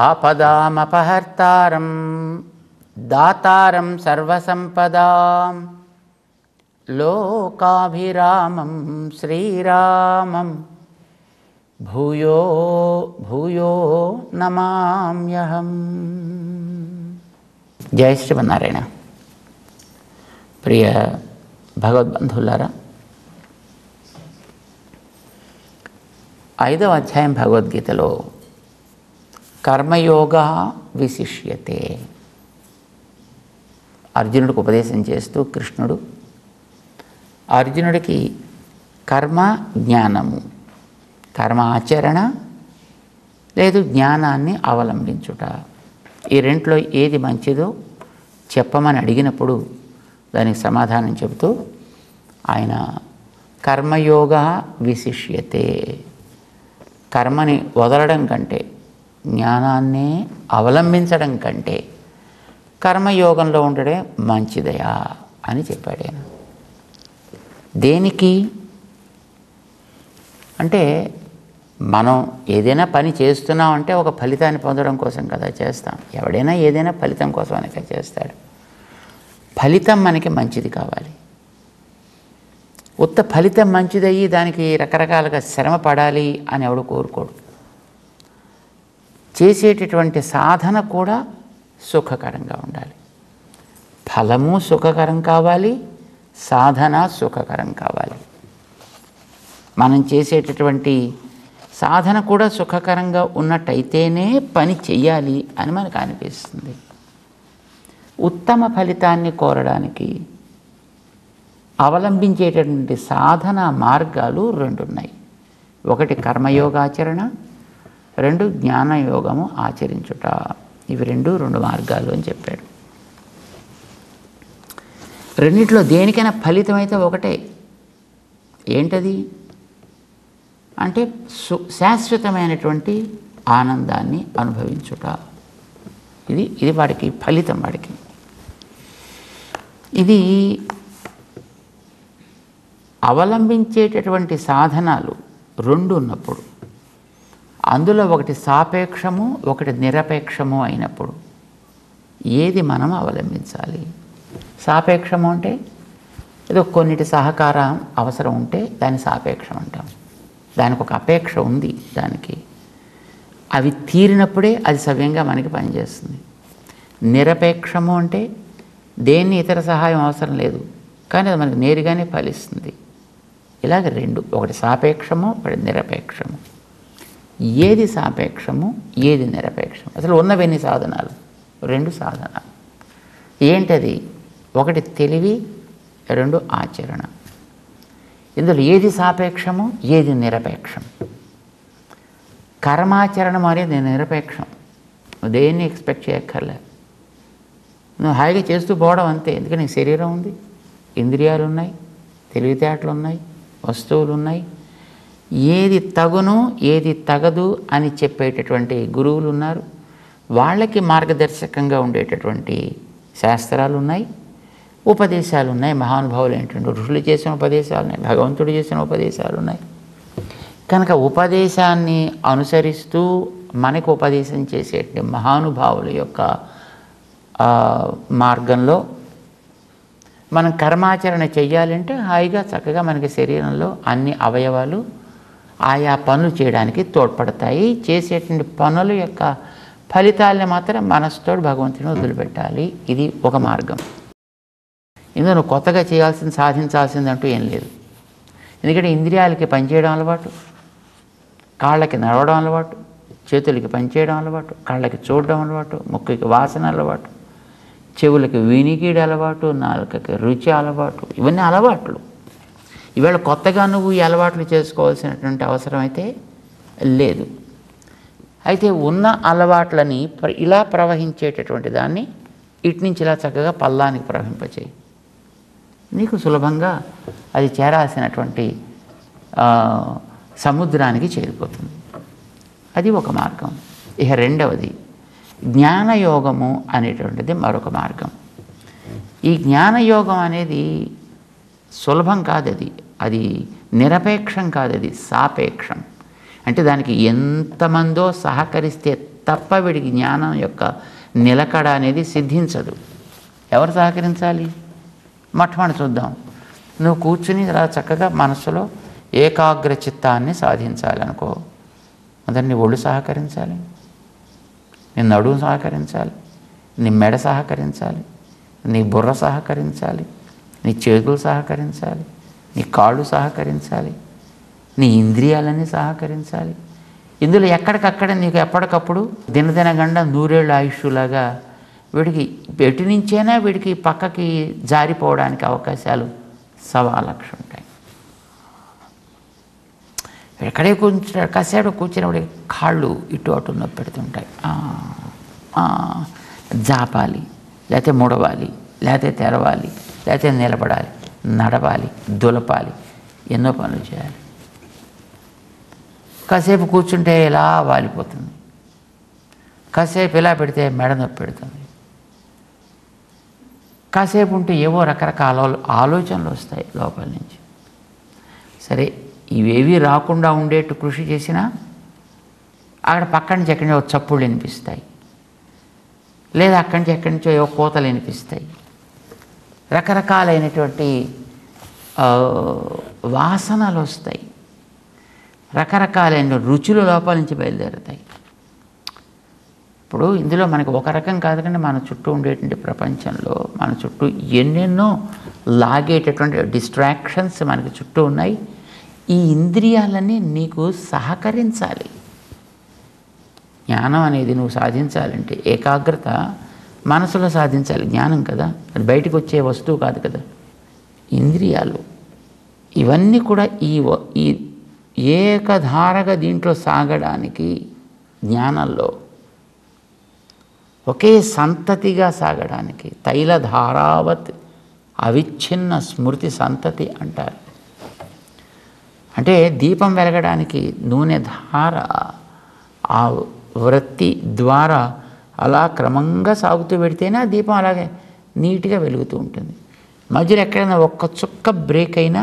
ఆపదామపహర్తారం దాతారం సర్వసంపదాం లోకాభిరామం శ్రీరామం భూయో భూయో నమామ్యహం. జై శ్రీమన్నారాయణ. ప్రియ భగవద్బంధువులారా, 5వ అధ్యాయం భగవద్గీతలో కర్మయోగ విశిష్యతే అర్జునుడికి ఉపదేశం చేస్తూ కృష్ణుడు అర్జునుడికి కర్మ జ్ఞానము, కర్మ ఆచరణ లేదు జ్ఞానాన్ని అవలంబించుట, ఈ రెంట్లో ఏది మంచిదో చెప్పమని అడిగినప్పుడు దానికి సమాధానం చెబుతూ ఆయన కర్మయోగ విశిష్యతే, కర్మని వదలడం కంటే జ్ఞానాన్నే అవలంబించడం కంటే కర్మయోగంలో ఉండడే మంచిదయా అని చెప్పాడు ఆయన. దేనికి అంటే మనం ఏదైనా పని చేస్తున్నామంటే ఒక ఫలితాన్ని పొందడం కోసం కదా చేస్తాం. ఎవడైనా ఏదైనా ఫలితం కోసం అనక చేస్తాడు. ఫలితం మనకి మంచిది కావాలి. ఉత్త ఫలితం మంచిదయ్యి దానికి రకరకాలుగా శ్రమ పడాలి అని ఎవడు కోరుకోడు. చేసేటటువంటి సాధన కూడా సుఖకరంగా ఉండాలి. ఫలము సుఖకరం కావాలి, సాధన సుఖకరం కావాలి. మనం చేసేటటువంటి సాధన కూడా సుఖకరంగా ఉన్నట్టయితేనే పని చెయ్యాలి అని మనకు అనిపిస్తుంది. ఉత్తమ ఫలితాన్ని కోరడానికి అవలంబించేటటువంటి సాధన మార్గాలు 2 ఉన్నాయి. ఒకటి కర్మయోగాచరణ, 2 జ్ఞానయోగము ఆచరించుట. ఇవి 2 మార్గాలు అని చెప్పాడు. రెండిట్లో దేనికైనా ఫలితం అయితే ఒకటే. ఏంటది అంటే శాశ్వతమైనటువంటి ఆనందాన్ని అనుభవించుట. ఇది వాడికి ఫలితం. వాడికి ఇది అవలంబించేటటువంటి సాధనాలు 2 ఉన్నప్పుడు, అందులో ఒకటి సాపేక్షము ఒకటి నిరపేక్షము అయినప్పుడు ఏది మనం అవలంబించాలి? సాపేక్షము అంటే ఏదో కొన్నిటి సహకారం అవసరం ఉంటే దాన్ని సాపేక్షం అంటాం. దానికి ఒక అపేక్ష ఉంది. దానికి అవి తీరినప్పుడే అది సవ్యంగా మనకి పనిచేస్తుంది. నిరపేక్షము అంటే దేన్ని ఇతర సహాయం అవసరం లేదు, కానీ అది మనకు నేరుగానే ఫలిస్తుంది. ఇలాగ 2, ఒకటి సాపేక్షము ఒకటి నిరపేక్షము. ఏది సాపేక్షము ఏది నిరపేక్షము? అసలు ఉన్నవన్నీ సాధనాలు 2 సాధనాలు. ఏంటది? ఒకటి తెలివి, 2 ఆచరణ. ఇందులో ఏది సాపేక్షము ఏది నిరపేక్షం? కర్మాచరణం అనేది నిరపేక్షం. దేన్ని ఎక్స్పెక్ట్ చేయక్కర్లేదు. నువ్వు హాయిగా చేస్తూ పోవడం అంతే. ఎందుకంటే నీ శరీరం ఉంది, ఇంద్రియాలు ఉన్నాయి, తెలివితేటలు ఉన్నాయి, వస్తువులు ఉన్నాయి. ఏది తగును ఏది తగదు అని చెప్పేటటువంటి గురువులు ఉన్నారు. వాళ్ళకి మార్గదర్శకంగా ఉండేటటువంటి శాస్త్రాలు ఉన్నాయి, ఉపదేశాలు ఉన్నాయి. మహానుభావులు ఏంటంటే ఋషులు చేసిన ఉపదేశాలు ఉన్నాయి, భగవంతుడు చేసిన ఉపదేశాలు ఉన్నాయి. కనుక ఉపదేశాన్ని అనుసరిస్తూ మనకు ఉపదేశం చేసేటువంటి మహానుభావుల యొక్క మార్గంలో మనం కర్మాచరణ చెయ్యాలంటే హాయిగా చక్కగా మనకి శరీరంలో అన్ని అవయవాలు ఆయా పనులు చేయడానికి తోడ్పడతాయి. చేసేటువంటి పనుల యొక్క ఫలితాలని మాత్రం మనసుతో భగవంతుని వదిలిపెట్టాలి. ఇది ఒక మార్గం. ఇందులో నువ్వు కొత్తగా చేయాల్సింది సాధించాల్సింది అంటూ ఏం లేదు. ఎందుకంటే ఇంద్రియాలకి పనిచేయడం అలవాటు, కాళ్ళకి నడవడం అలవాటు, చేతులకి పనిచేయడం అలవాటు, కళ్ళకి చూడడం అలవాటు, ముక్కుకి వాసన అలవాటు, చెవులకి వినికిడి అలవాటు, నాలుకకి రుచి అలవాటు. ఇవన్నీ అలవాట్లు. ఈవేళ కొత్తగా నువ్వు ఈ అలవాట్లు చేసుకోవాల్సినటువంటి అవసరం అయితే లేదు. అయితే ఉన్న అలవాట్లని ఇలా ప్రవహించేటటువంటి దాన్ని ఇటు నుంచి ఇలా చక్కగా పల్లానికి ప్రవహింపచేయి. నీకు సులభంగా అది చేరాల్సినటువంటి సముద్రానికి చేరిపోతుంది. అది ఒక మార్గం. ఇక రెండవది జ్ఞానయోగము అనేటువంటిది మరొక మార్గం. ఈ జ్ఞానయోగం అనేది సులభం కాదు. అది నిరపేక్షం కాదు, అది సాపేక్షం. అంటే దానికి ఎంతమందో సహకరిస్తే తప్ప వీడికి జ్ఞానం యొక్క నిలకడ అనేది సిద్ధించదు. ఎవరు సహకరించాలి? మొట్టమొదటి చూద్దాం. నువ్వు కూర్చుని ఇలా చక్కగా మనసులో ఏకాగ్ర చిత్తాన్ని సాధించాలనుకో, మొదటి నీ ఒళ్ళు సహకరించాలి, నీ నడుము సహకరించాలి, నీ మెడ సహకరించాలి, నీ బుర్ర సహకరించాలి, నీ చేతులు సహకరించాలి, నీ కాళ్ళు సహకరించాలి, నీ ఇంద్రియాలన్నీ సహకరించాలి. ఇందులో ఎక్కడికక్కడ నీకు ఎప్పటికప్పుడు దినదినగండ 100 ఏళ్ళ ఆయుష్లాగా వీడికి ఎటు నుంచైనా వీడికి పక్కకి జారిపోవడానికి అవకాశాలు 1,000,000 ఉంటాయి. ఎక్కడే కూర్చుంటాడు, కాసేపు కూర్చున్నప్పుడు కాళ్ళు ఇటు అటు నొప్పి పెడుతుంటాయి. జాపాలి, లేకపోతే ముడవాలి, లేకపోతే తెరవాలి, లేకపోతే నిలబడాలి, నడవాలి, దులపాలి, ఎన్నో పనులు చేయాలి. కాసేపు కూర్చుంటే ఇలా వాలిపోతుంది, కాసేపు ఇలా పెడితే మెడ నొప్పి పెడుతుంది, కాసేపు ఉంటే ఏవో రకరకాల ఆలోచనలు వస్తాయి లోపల నుంచి. సరే, ఇవేవి రాకుండా ఉండేట్టు కృషి చేసినా అక్కడ పక్కన నుంచి ఎక్కడి నుంచో చప్పుళ్ళు వినిపిస్తాయి, లేదా అక్కడి నుంచి ఎక్కడి నుంచో ఏవో కోతలు వినిపిస్తాయి, రకరకాలైనటువంటి వాసనలు వస్తాయి, రకరకాలైన రుచులు లోపల నుంచి బయలుదేరుతాయి. ఇప్పుడు ఇందులో మనకి ఒక రకం కాదు, కానీ మన చుట్టూ ఉండేటువంటి ప్రపంచంలో మన చుట్టూ ఎన్నెన్నో లాగేటటువంటి డిస్ట్రాక్షన్స్ మనకి చుట్టూ ఉన్నాయి. ఈ ఇంద్రియాలన్నీ నీకు సహకరించాలి. జ్ఞానం అనేది నువ్వు సాధించాలంటే ఏకాగ్రత మనసులో సాధించాలి. జ్ఞానం కదా, అది బయటకు వచ్చే వస్తువు కాదు కదా. ఇంద్రియాలు ఇవన్నీ కూడా ఈ ఏకధారగా దీంట్లో సాగడానికి, జ్ఞానంలో ఒకే సంతతిగా సాగడానికి తైలధారావత్ అవిచ్ఛిన్న స్మృతి సంతతి అంటారు. అంటే దీపం వెలగడానికి నూనె ధార ఆ వృత్తి ద్వారా అలా క్రమంగా సాగుతూ పెడితేనే ఆ దీపం అలాగే నీట్గా వెలుగుతూ ఉంటుంది. మధ్యలో ఎక్కడైనా ఒక్క చుక్క బ్రేక్ అయినా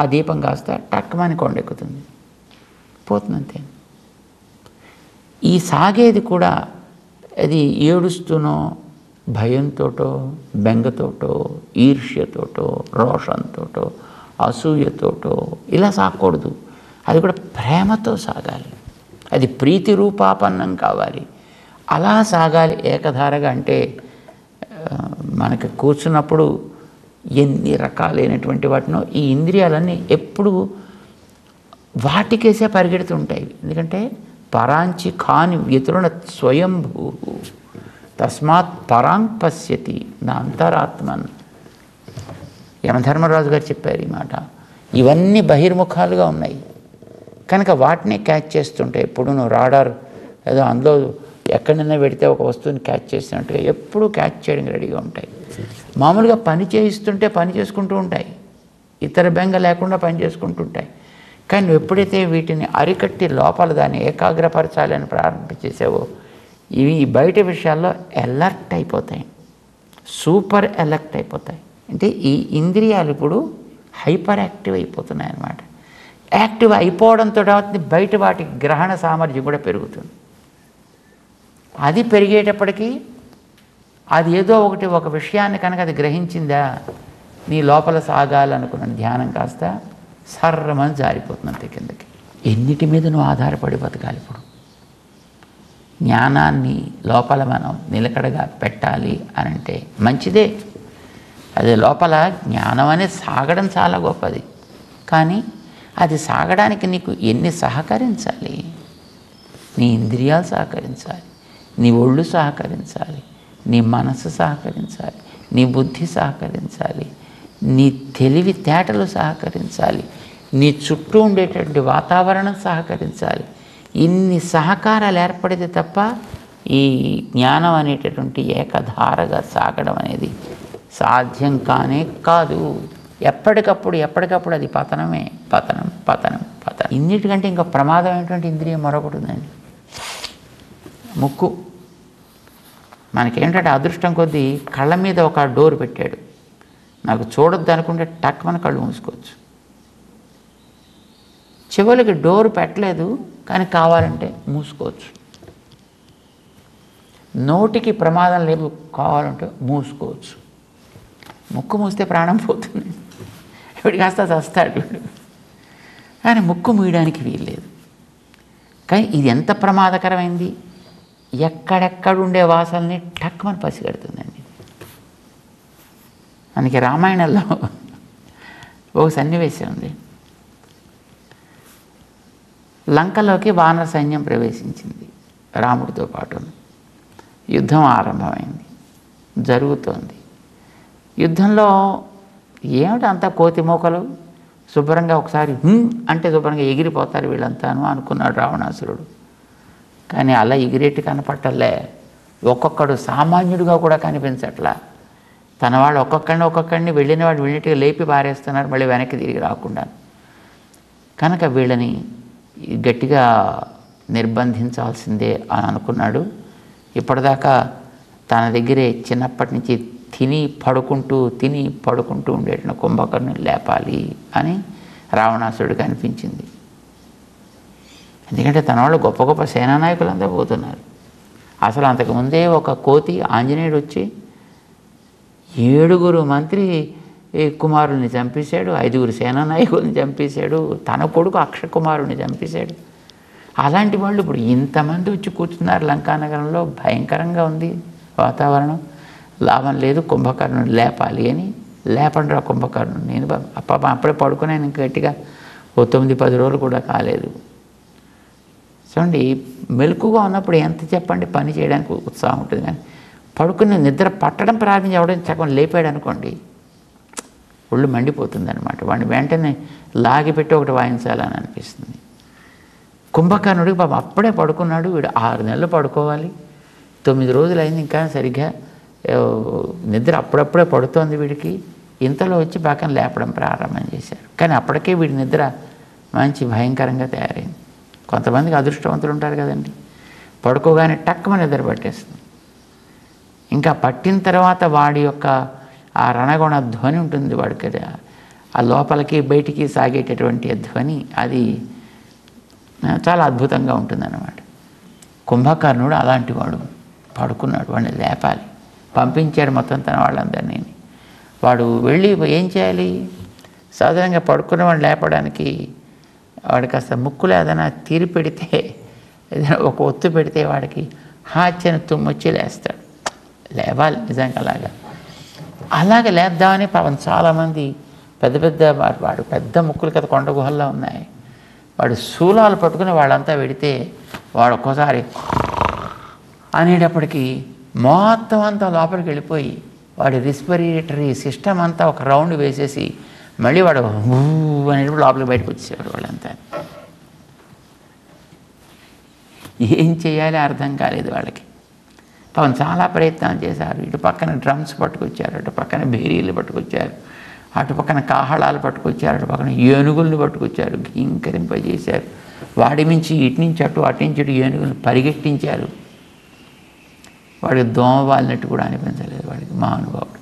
ఆ దీపం కాస్త టక్కుమని కొండెక్కుతుంది, పోతుంది అంతే. ఈ సాగేది కూడా అది ఏడుస్తూనో, భయంతోటో, బెంగతోటో, ఈర్ష్యతోటో, రోషంతోటో, అసూయతోటో ఇలా సాగకూడదు. అది కూడా ప్రేమతో సాగాలి. అది ప్రీతి రూపాపన్నం కావాలి. అలా సాగాలి ఏకధారగా. అంటే మనకి కూర్చున్నప్పుడు ఎన్ని రకాలైనటువంటి వాటినో ఈ ఇంద్రియాలన్నీ ఎప్పుడు వాటికేసే పరిగెడుతుంటాయి. ఎందుకంటే పరాంచి కాని వ్యతురుణ స్వయంభూ తస్మాత్ పరాంగ్ పశ్యతి నా అంతరాత్మన్. యమధర్మరాజు గారు చెప్పారు ఈ మాట. ఇవన్నీ బహిర్ముఖాలుగా ఉన్నాయి కనుక వాటిని క్యాచ్ చేస్తుంటాయి. ఎప్పుడు నువ్వు రాడార్ ఏదో అందులో ఎక్కడైనా పెడితే ఒక వస్తువుని క్యాచ్ చేస్తున్నట్టుగా ఎప్పుడూ క్యాచ్ చేయడానికి రెడీగా ఉంటాయి. మామూలుగా పని చేయిస్తుంటే పని చేసుకుంటూ ఉంటాయి, ఇతర బెంగ లేకుండా పని చేసుకుంటుంటాయి. కానీ నువ్వు ఎప్పుడైతే వీటిని అరికట్టి లోపల దాన్ని ఏకాగ్రపరచాలని ప్రారంభించేసావో ఇవి బయట విషయాల్లో అలర్ట్ అయిపోతాయి, సూపర్ అలర్ట్ అయిపోతాయి. అంటే ఈ ఇంద్రియాలు ఇప్పుడు హైపర్ యాక్టివ్ అయిపోతున్నాయి అన్నమాట. యాక్టివ్ అయిపోవడంతో బయట వాటి గ్రహణ సామర్థ్యం కూడా పెరుగుతుంది. అది పెరిగేటప్పటికీ అది ఏదో ఒక విషయాన్ని కనుక అది గ్రహించిందా, నీ లోపల సాగాలనుకున్న ధ్యానం కాస్త సర్రమని జారిపోతుంది అంతే కిందకి. ఎన్నిటి మీద నువ్వు ఆధారపడి బతకాలి. ఇప్పుడు జ్ఞానాన్ని లోపల మనం నిలకడగా పెట్టాలి అని అంటే మంచిదే. అది లోపల జ్ఞానం అనేది సాగడం చాలా గొప్పది. కానీ అది సాగడానికి నీకు ఎన్ని సహకరించాలి? నీ ఇంద్రియాలు సహకరించాలి, నీ ఒళ్ళు సహకరించాలి, నీ మనసు సహకరించాలి, నీ బుద్ధి సహకరించాలి, నీ తెలివితేటలు సహకరించాలి, నీ చుట్టూ ఉండేటువంటి వాతావరణం సహకరించాలి. ఇన్ని సహకారాలు ఏర్పడితే తప్ప ఈ జ్ఞానం అనేటటువంటి ఏకధారగా సాగడం అనేది సాధ్యం కానే కాదు. ఎప్పటికప్పుడు అది పతనమే, పతనం పతనం పతనం. ఇన్నిటికంటే ఇంకా ప్రమాదమైనటువంటి ఇంద్రియం మరొకటి ఉందండి, ముక్కు. మనకేంటంటే అదృష్టం కొద్దీ కళ్ళ మీద ఒక డోర్ పెట్టాడు. నాకు చూడొద్దు అనుకుంటే టక్ మన కళ్ళు మూసుకోవచ్చు. చెవులకి డోర్ పెట్టలేదు కానీ కావాలంటే మూసుకోవచ్చు. నోటికి ప్రమాదం లేదు, కావాలంటే మూసుకోవచ్చు. ముక్కు మూస్తే ప్రాణం పోతుంది, ఇప్పుడు కాస్త చస్తాడు. కానీ ముక్కు మూయడానికి వీల్లేదు. కానీ ఇది ఎంత ప్రమాదకరమైంది, ఎక్కడెక్కడుండే వాసనని టక్కుమని పసిగడుతుందండి. మనకి రామాయణంలో ఒక సన్నివేశం ఉంది. లంకలోకి వానర సైన్యం ప్రవేశించింది రాముడితో పాటు. యుద్ధం ఆరంభమైంది, జరుగుతోంది. యుద్ధంలో ఏమిటి అంతా కోతి మోకలు, శుభ్రంగా ఒకసారి అంటే శుభ్రంగా ఎగిరిపోతారు వీళ్ళంతాను అనుకున్నాడు రావణాసురుడు. కానీ అలా ఎగిరేట్టు కనపట్టలే. ఒక్కొక్కడు సామాన్యుడిగా కూడా కనిపించట్లా. తన వాళ్ళు ఒక్కొక్కడిని వెళ్ళిన వాడు వెళ్ళినట్టుగా లేపి పారేస్తున్నారు, మళ్ళీ వెనక్కి తిరిగి రాకుండా. కనుక వీళ్ళని గట్టిగా నిర్బంధించాల్సిందే అని అనుకున్నాడు. ఇప్పటిదాకా తన దగ్గరే చిన్నప్పటి నుంచి తిని పడుకుంటూ ఉండేటువంటి కుంభకర్ణుని లేపాలి అని రావణాసురుడికి అనిపించింది. ఎందుకంటే తన వాళ్ళు గొప్ప గొప్ప సేనానాయకులంతా పోతున్నారు. అసలు అంతకుముందే ఒక కోతి ఆంజనేయుడు వచ్చి 7 మంత్రి కుమారుల్ని చంపేశాడు, 5 సేనానాయకుల్ని చంపేశాడు, తన కొడుకు అక్షకుమారుని చంపేశాడు. అలాంటి వాళ్ళు ఇప్పుడు ఇంతమంది వచ్చి కూర్చున్నారు లంకానగరంలో. భయంకరంగా ఉంది వాతావరణం. లాభం లేదు, కుంభకర్ణుని లేపాలి అని. లేపండి రా కుంభకర్ణుని. నేను అప్పుడే పడుకున్నాను, ఇంక గట్టిగా 9-10 రోజులు కూడా కాలేదు. చూడండి, మెలకుగా ఉన్నప్పుడు ఎంత చెప్పండి పని చేయడానికి ఉత్సాహం ఉంటుంది. కానీ పడుకుని నిద్ర పట్టడం ప్రారంభించి ఎవడైనా సగం లేపాడు అనుకోండి, ఒళ్ళు మండిపోతుంది అనమాట. వాడిని వెంటనే లాగిపెట్టి ఒకటి వాయించాలని అనిపిస్తుంది. కుంభకర్ణుడికి పాపం అప్పుడే పడుకున్నాడు. వీడు 6 నెలలు పడుకోవాలి, 9 రోజులు అయింది, ఇంకా సరిగ్గా నిద్ర అప్పుడప్పుడే పడుతోంది వీడికి. ఇంతలో వచ్చి పక్కన లేపడం ప్రారంభం చేశారు. కానీ అప్పటికే వీడి నిద్ర మంచి భయంకరంగా తయారైంది. కొంతమందికి అదృష్టవంతులు ఉంటారు కదండి, పడుకోగానే టక్కుమని నిద్ర పట్టేస్తుంది. ఇంకా పట్టిన తర్వాత వాడి యొక్క ఆ రణగుణ ధ్వని ఉంటుంది వాడికి, ఆ లోపలికి బయటికి సాగేటటువంటి ధ్వని, అది చాలా అద్భుతంగా ఉంటుందన్నమాట. కుంభకర్ణుడు అలాంటి వాడు. పడుకున్నాడు, వాడిని లేపాలి. పంపించాడు మొత్తం తన వాళ్ళందరినీ. వాడు వెళ్ళి ఏం చేయాలి, సాధారణంగా పడుకున్న వాడిని లేపడానికి వాడికి కాస్త ముక్కులో ఏదైనా తీరి పెడితే, ఏదైనా ఒక ఒత్తు పెడితే వాడికి హాచ్యను తుమ్మొచ్చి లేస్తాడు. లేవాలి నిజంగా. అలాగే లేద్దామని పాపం చాలామంది వాడు పెద్ద ముక్కులు కదా, కొండ గుహల్లో ఉన్నాయి. వాడు శూలాలు పట్టుకుని వాళ్ళంతా వెడితే వాడు ఒక్కోసారి అనేటప్పటికీ మొత్తం అంతా లోపలికి వెళ్ళిపోయి వాడి రెస్పిరేటరీ సిస్టమ్ అంతా ఒక రౌండ్ వేసేసి మళ్ళీ వాడు అనేటప్పుడు లోపలికి బయటకు వచ్చేవాడు వాళ్ళంతా. ఏం చేయాలి అర్థం కాలేదు వాళ్ళకి. పాపం చాలా ప్రయత్నం చేశారు. ఇటు పక్కన డ్రమ్స్ పట్టుకొచ్చారు, అటు పక్కన బేరీలు పట్టుకొచ్చారు, అటు పక్కన కాహళాలు పట్టుకొచ్చారు, అటు పక్కన ఏనుగుల్ని పట్టుకొచ్చారు, గింకరింపజేశారు. వాడి నుంచి ఇటు నుంచి అటు నుంచి ఇటు ఏనుగులను పరిగెట్టించారు. వాడికి దోమ వాలినట్టు కూడా అనిపించలేదు వాడికి, మహానుభావుడు.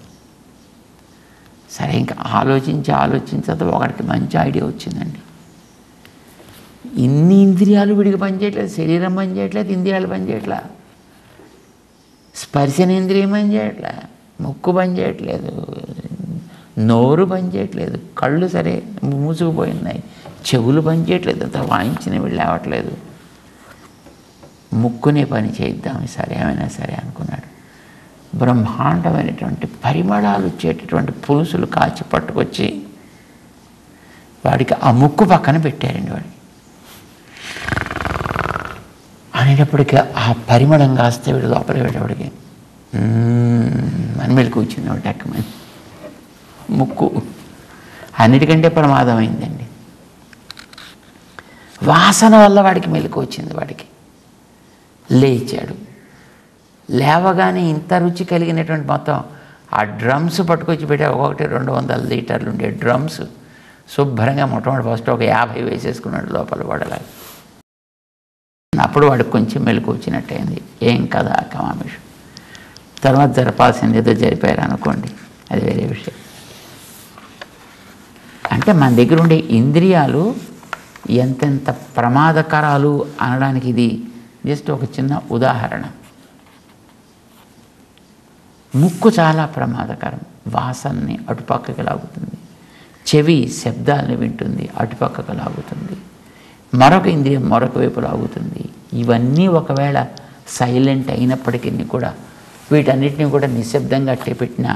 సరే, ఇంకా ఆలోచించదు ఒకడికి మంచి ఐడియా వచ్చిందండి. ఇన్ని ఇంద్రియాలు వీడికి పనిచేయట్లేదు, శరీరం పనిచేయట్లేదు, ఇంద్రియాలు పనిచేయట్లేదు, స్పర్శనేంద్రియం పనిచేయట్లే, ముక్కు పనిచేయట్లేదు, నోరు పనిచేయట్లేదు, కళ్ళు సరే మూసుకుపోయినాయి, చెవులు పనిచేయట్లేదు, అంత వాయించిన వీళ్ళు లేవట్లేదు. ముక్కునే పని చేద్దాం సరే ఏమైనా సరే అనుకున్నాడు. బ్రహ్మాండమైనటువంటి పరిమళాలు వచ్చేటటువంటి పులుసులు కాచి పట్టుకొచ్చి వాడికి ఆ ముక్కు పక్కన పెట్టారండి. వాడికి అనేటప్పటికీ ఆ పరిమళం కాస్తే వీడు లోపల పెట్టేవాడికి అని మెలకు వచ్చింది. వాడు ఎక్కమని ముక్కు అన్నిటికంటే ప్రమాదమైందండి. వాసన వల్ల వాడికి మెలకు వచ్చింది. వాడికి లేచాడు. లేవగానే ఇంత రుచి కలిగినటువంటి మొత్తం ఆ డ్రమ్స్ పట్టుకొచ్చి పెట్టే, 100-200 లీటర్లు ఉండే డ్రమ్స్ శుభ్రంగా మొట్టమొదటి ఫస్ట్ ఒక 50 వేసేసుకున్నాడు లోపల వాడలాగా. అప్పుడు వాడికి కొంచెం మెలకు వచ్చినట్టయింది. ఏం కదా కమామిషం. తర్వాత జరపాల్సింది ఏదో జరిపారు అనుకోండి, అది వేరే విషయం. అంటే మన దగ్గర ఉండే ఇంద్రియాలు ఎంతెంత ప్రమాదకరాలు అనడానికి ఇది జస్ట్ ఒక చిన్న ఉదాహరణ. ముక్కు చాలా ప్రమాదకరం, వాసనని అటుపక్కకి లాగుతుంది. చెవి శబ్దాలను వింటుంది, అటుపక్కకు లాగుతుంది. మరొక ఇంద్రియం మరొక వైపు లాగుతుంది. ఇవన్నీ ఒకవేళ సైలెంట్ అయినప్పటికీ కూడా, వీటన్నిటిని కూడా నిశ్శబ్దంగా అట్టేపెట్టినా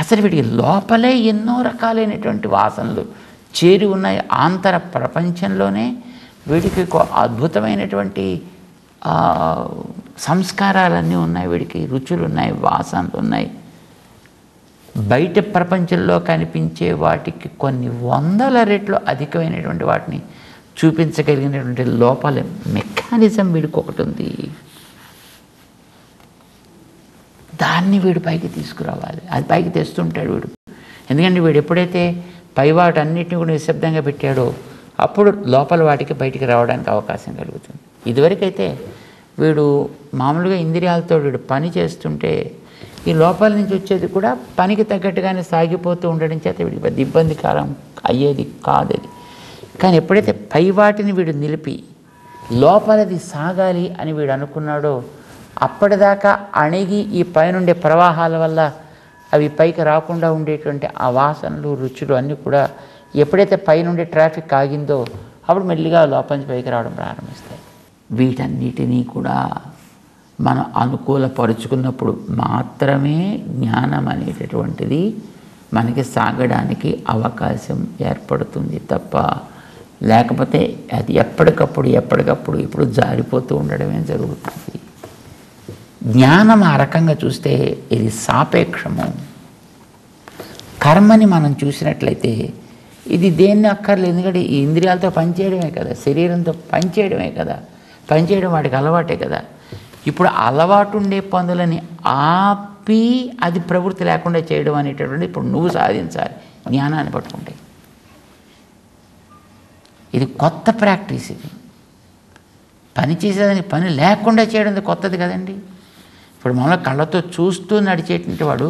అసలు వీటికి లోపలే ఎన్నో రకాలైనటువంటి వాసనలు చేరి ఉన్నాయి. ఆంతర ప్రపంచంలోనే వీడికి అద్భుతమైనటువంటి సంస్కారాలన్నీ ఉన్నాయి, వీడికి రుచులు ఉన్నాయి, వాసనలు ఉన్నాయి. బయట ప్రపంచంలో కనిపించే వాటికి కొన్ని వందల రెట్లు అధికమైనటువంటి వాటిని చూపించగలిగినటువంటి లోపల మెకానిజం వీడికి ఒకటి ఉంది. దాన్ని వీడు పైకి తీసుకురావాలి. అది పైకి తెస్తుంటాడు వీడు. ఎందుకంటే వీడు ఎప్పుడైతే పై వాటన్నిటిని కూడా నిశ్శబ్దంగా పెట్టాడో అప్పుడు లోపల వాటికి బయటికి రావడానికి అవకాశం కలుగుతుంది. ఇదివరకైతే వీడు మామూలుగా ఇంద్రియాలతో వీడు పని చేస్తుంటే ఈ లోపల నుంచి వచ్చేది కూడా పనికి తగ్గట్టుగానే సాగిపోతూ ఉండడం చేత వీడికి పెద్ద ఇబ్బందికరం అయ్యేది కాదది. కానీ ఎప్పుడైతే పై వాటిని వీడు నిలిపి లోపలది సాగాలి అని వీడు అనుకున్నాడో అప్పటిదాకా అణిగి ఈ పైనుండే ప్రవాహాల వల్ల అవి పైకి రాకుండా ఉండేటువంటి ఆ వాసనలు రుచులు అన్నీ కూడా ఎప్పుడైతే పైనుండే ట్రాఫిక్ ఆగిందో అప్పుడు మెల్లిగా లోపల నుంచి పైకి రావడం ప్రారంభిస్తాయి. వీటన్నిటినీ కూడా మనం అనుకూలపరుచుకున్నప్పుడు మాత్రమే జ్ఞానం అనేటటువంటిది మనకి సాగడానికి అవకాశం ఏర్పడుతుంది తప్ప లేకపోతే అది ఎప్పటికప్పుడు ఇప్పుడు జారిపోతూ ఉండడమే జరుగుతుంది. జ్ఞానం ఆ రకంగా చూస్తే ఇది సాపేక్షము. కర్మని మనం చూసినట్లయితే ఇది దేన్ని అక్కర్లేదు, ఎందుకంటే ఈ ఇంద్రియాలతో పనిచేయడమే కదా, శరీరంతో పనిచేయడమే కదా, పనిచేయడం వాటికి అలవాటే కదా. ఇప్పుడు అలవాటు ఉండే పనులని ఆపి అది ప్రవృత్తి లేకుండా చేయడం అనేటటువంటి ఇప్పుడు నువ్వు సాధించాలి జ్ఞానాన్ని పట్టుకుంటే. ఇది కొత్త ప్రాక్టీస్. ఇది పని చేసేదాన్ని పని లేకుండా చేయడం కొత్తది కదండి. ఇప్పుడు మనం కళ్ళతో చూస్తూ నడిచేటువంటి వాడు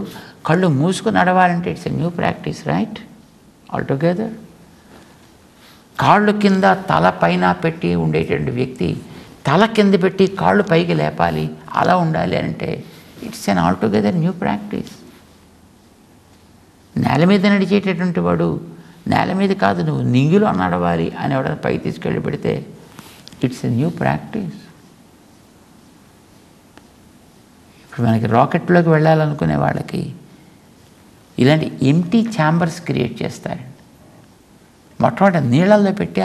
కళ్ళు మూసుకుని నడవాలంటే it's a new practice, right? Altogether. కాళ్ళు కింద తల పైన పెట్టి ఉండేటువంటి వ్యక్తి తల కింద పెట్టి కాళ్ళు పైకి లేపాలి, అలా ఉండాలి అంటే it's an altogether new practice. నేల మీద నడిచేటటువంటి వాడు నేల మీద కాదు, నువ్వు నింగిలో నడవాలి అని ఎవడైనా పైకి తీసుకెళ్ళి పెడితే ఇట్స్ ఎ న్యూ ప్రాక్టీస్. ఇప్పుడు మనకి రాకెట్లోకి వెళ్ళాలనుకునే వాళ్ళకి ఇలాంటి ఎంటీ ఛాంబర్స్ క్రియేట్ చేస్తారండి. మొట్టమొదటి నీళ్ళల్లో పెట్టి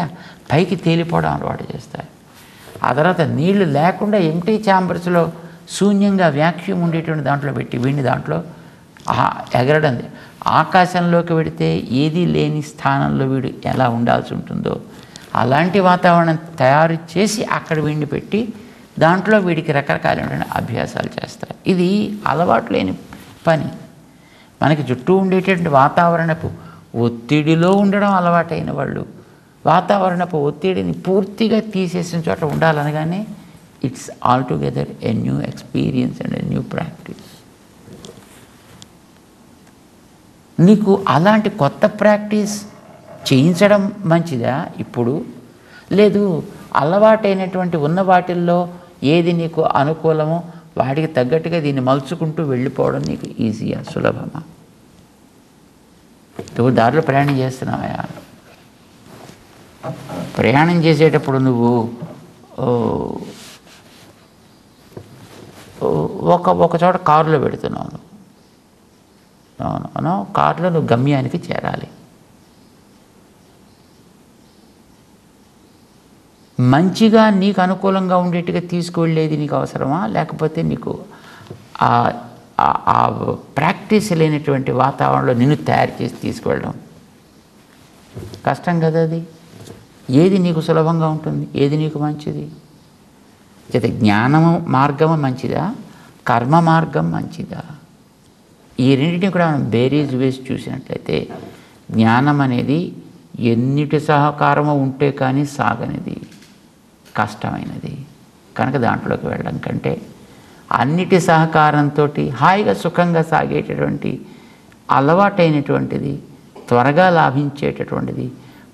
పైకి తేలిపోవడం అలవాటు చేస్తారు. ఆ తర్వాత నీళ్లు లేకుండా ఎంటీ ఛాంబర్స్లో శూన్యంగా వ్యాక్యూమ్ ఉండేటువంటి దాంట్లో పెట్టి వీడిని దాంట్లో ఎగరడం. ఆకాశంలోకి వెడితే ఏదీ లేని స్థానంలో వీడు ఎలా ఉండాల్సి ఉంటుందో అలాంటి వాతావరణం తయారు చేసి అక్కడ వీడిని పెట్టి దాంట్లో వీడికి రకరకాలైన అభ్యాసాలు చేస్తారు. ఇది అలవాటు లేని పని. మనకి చుట్టూ ఉండేటటువంటి వాతావరణపు ఒత్తిడిలో ఉండడం అలవాటైన వాళ్ళు వాతావరణపు ఒత్తిడిని పూర్తిగా తీసేసిన చోట ఉండాలనగానే it's altogether a new experience and a new practice. నీకు అలాంటి కొత్త ప్రాక్టీస్ చేయించడం మంచిదా ఇప్పుడు? లేదు, అలవాటైనటువంటి ఉన్న వాటిల్లో ఏది నీకు అనుకూలమో వాటికి తగ్గట్టుగా దీన్ని మలుచుకుంటూ వెళ్ళిపోవడం నీకు ఈజీయా, సులభమా? నువ్వు దారిలో ప్రయాణం చేస్తున్నావా? ప్రయాణం చేసేటప్పుడు నువ్వు ఒక చోట కారులో పెడుతున్నావు. అవును, కారులో నువ్వు గమ్యానికి చేరాలి. మంచిగా నీకు అనుకూలంగా ఉండేట్టుగా తీసుకువెళ్ళేది నీకు అవసరమా? లేకపోతే నీకు ఆ ప్రాక్టీస్ లేనటువంటి వాతావరణంలో నిన్ను తయారు చేసి తీసుకువెళ్ళడం కష్టం కదా. అది ఏది నీకు సులభంగా ఉంటుంది, ఏది నీకు మంచిది? అయితే జ్ఞానము మార్గము మంచిదా, కర్మ మార్గం మంచిదా? ఈ రెండింటిని కూడా మనం బేరీజ్ వేసి చూసినట్లయితే జ్ఞానం అనేది ఎన్నిటి సహకారము ఉంటే కానీ సాగనిది, కష్టమైనది. కనుక దాంట్లోకి వెళ్ళడం కంటే అన్నిటి సహకారంతో హాయిగా సుఖంగా సాగేటటువంటి అలవాటైనటువంటిది, త్వరగా లాభించేటటువంటిది,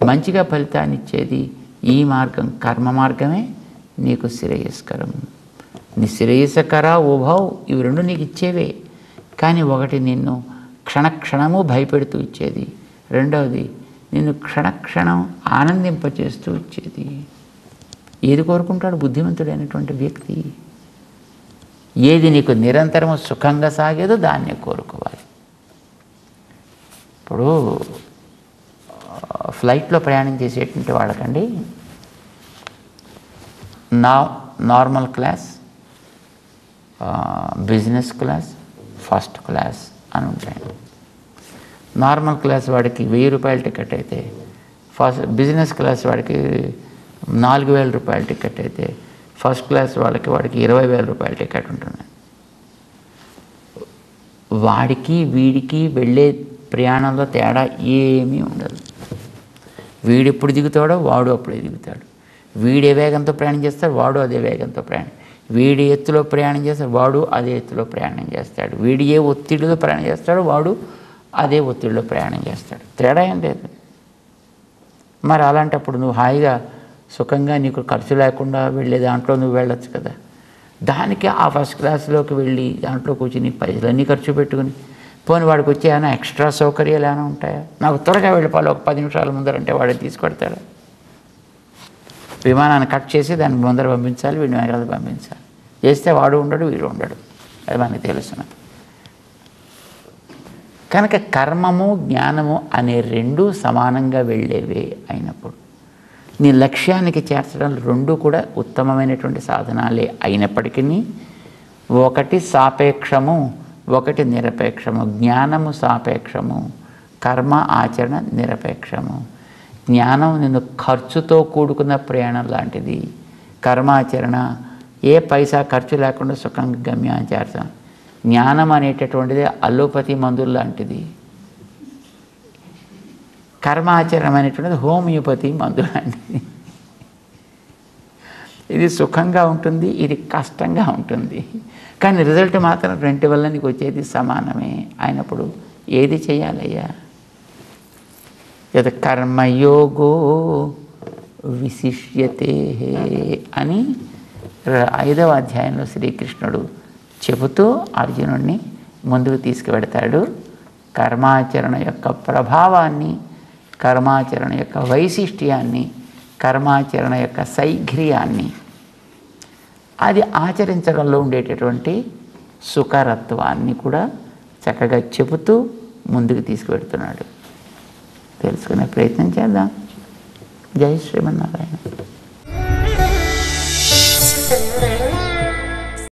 మంచిగా ఫలితాన్ని ఇచ్చేది ఈ మార్గం, కర్మ మార్గమే నీకు శ్రేయస్కరం. నీ శ్రేయస్కర ఉభవ్, ఇవి రెండు నీకు ఇచ్చేవే. కానీ ఒకటి నిన్ను క్షణక్షణము భయపెడుతూ ఇచ్చేది, రెండవది నిన్ను క్షణక్షణం ఆనందింపచేస్తూ ఇచ్చేది. ఏది కోరుకుంటాడు బుద్ధిమంతుడైనటువంటి వ్యక్తి? ఏది నీకు నిరంతరము సుఖంగా సాగేదో దాన్నే కోరుకోవాలి. ఇప్పుడు ఫ్లైట్లో ప్రయాణం చేసేటువంటి వాళ్ళకండి normal class, business class, first class అని ఉంటాయి. నార్మల్ క్లాస్ వాడికి 1000 రూపాయల టికెట్ అయితే, బిజినెస్ క్లాస్ వాడికి 4000 రూపాయల టికెట్ అయితే, ఫస్ట్ క్లాస్ వాడికి 20,000 రూపాయల టికెట్ ఉంటుంది. వాడికి వీడికి వెళ్ళే ప్రయాణంలో తేడా ఏమీ ఉండదు. వీడెప్పుడు దిగుతాడో వాడు అప్పుడే దిగుతాడు. వీడే వేగంతో ప్రయాణం చేస్తాడు, వాడు అదే వేగంతో ప్రయాణం. వీడి ఎత్తులో ప్రయాణం చేస్తాడు, వాడు అదే ఎత్తులో ప్రయాణం చేస్తాడు. వీడి ఏ ఒత్తిడిలో ప్రయాణం చేస్తాడో వాడు అదే ఒత్తిడిలో ప్రయాణం చేస్తాడు. తేడా ఏం లేదు. మరి అలాంటప్పుడు నువ్వు హాయిగా సుఖంగా నీకు ఖర్చు లేకుండా వెళ్ళే దాంట్లో నువ్వు వెళ్ళొచ్చు కదా. దానికి ఆ ఫస్ట్ క్లాస్లోకి వెళ్ళి దాంట్లో కూర్చుని పైసలన్నీ ఖర్చు పెట్టుకుని పోని వాడికి వచ్చే ఏమైనా ఎక్స్ట్రా సౌకర్యాలు ఏమైనా ఉంటాయా? నాకు త్వరగా వెళ్ళిపోవాలి, ఒక 10 నిమిషాల ముందరంటే వాడే తీసుకొడతాడు. విమానాన్ని కట్ చేసి దాన్ని ముందర పంపించాలి, వీడిని వెనకాల పంపించాలి. చేస్తే వాడు ఉండడు, వీడు ఉండడు. అది మనకి తెలుసు. కనుక కర్మము జ్ఞానము అనే రెండూ సమానంగా వెళ్ళేవే అయినప్పుడు నీ లక్ష్యానికి చేర్చడం రెండు కూడా ఉత్తమమైనటువంటి సాధనాలే అయినప్పటికీ ఒకటి సాపేక్షము, ఒకటి నిరపేక్షము. జ్ఞానము సాపేక్షము, కర్మ ఆచరణ నిరపేక్షము. జ్ఞానం నిన్ను ఖర్చుతో కూడుకున్న ప్రయాణం లాంటిది. కర్మాచరణ ఏ పైసా ఖర్చు లేకుండా సుఖంగా గమ్యాన్ని చేర్చాం. జ్ఞానం అనేటటువంటిది అల్లోపతి మందులు లాంటిది. కర్మాచరణ అనేటువంటిది హోమియోపతి మందు లాంటిది. ఇది సుఖంగా ఉంటుంది, ఇది కష్టంగా ఉంటుంది, కానీ రిజల్ట్ మాత్రం రెంటి వల్ల నీకు వచ్చేది సమానమే అయినప్పుడు ఏది చేయాలయ్యా? యత్ కర్మయోగో విశిష్యతే అని 5వ అధ్యాయంలో శ్రీకృష్ణుడు చెబుతూ అర్జునుడిని ముందుకు తీసుకువెడతాడు. కర్మాచరణ యొక్క ప్రభావాన్ని, కర్మాచరణ యొక్క వైశిష్ట్యాన్ని, కర్మాచరణ యొక్క శైఘ్ర్యాన్ని, అది ఆచరించడంలో ఉండేటటువంటి సుఖరత్వాన్ని కూడా చక్కగా చెబుతూ ముందుకు తీసుకువెడుతున్నాడు. తెలుసుకునే ప్రయత్నం చేద్దాం. జై శ్రీమన్నారాయణ.